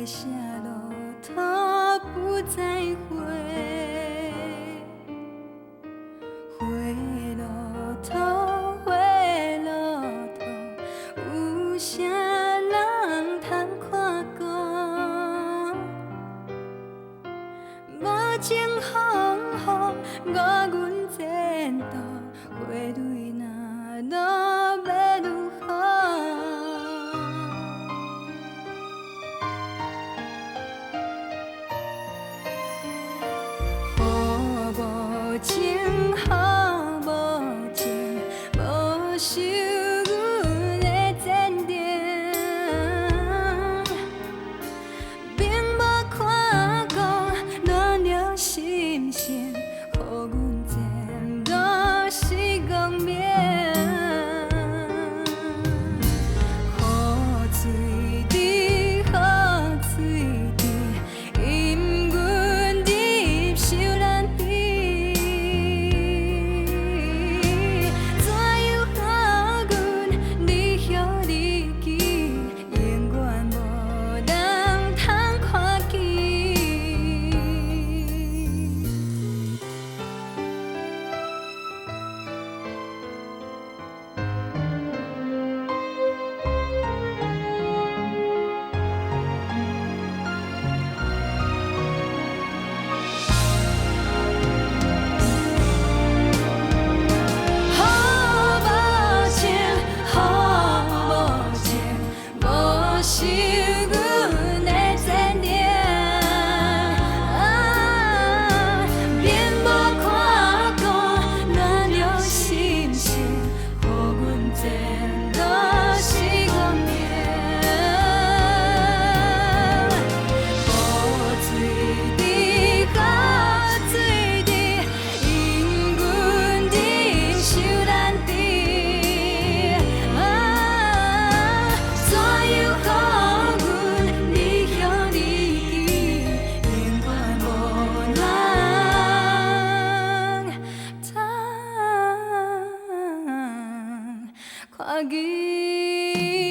下路头不再回，回路头，回路头，有啥人通看过？无情风雨，我阮前途，花蕊若落要如何？无情，雨无情，无收阮的坚定。并无看过暖了心声，予阮渐落是光明。雨水滴，雨水滴，引阮入受难池。怎样教阮你晓你记，永远无人通看见。雨无情，雨无情，无收阮的坚定。并无看过暖了心声，予阮渐落是光明。雨水滴，雨水滴，引阮入受难池。怎样予阮你晓你记，永远无人通看见。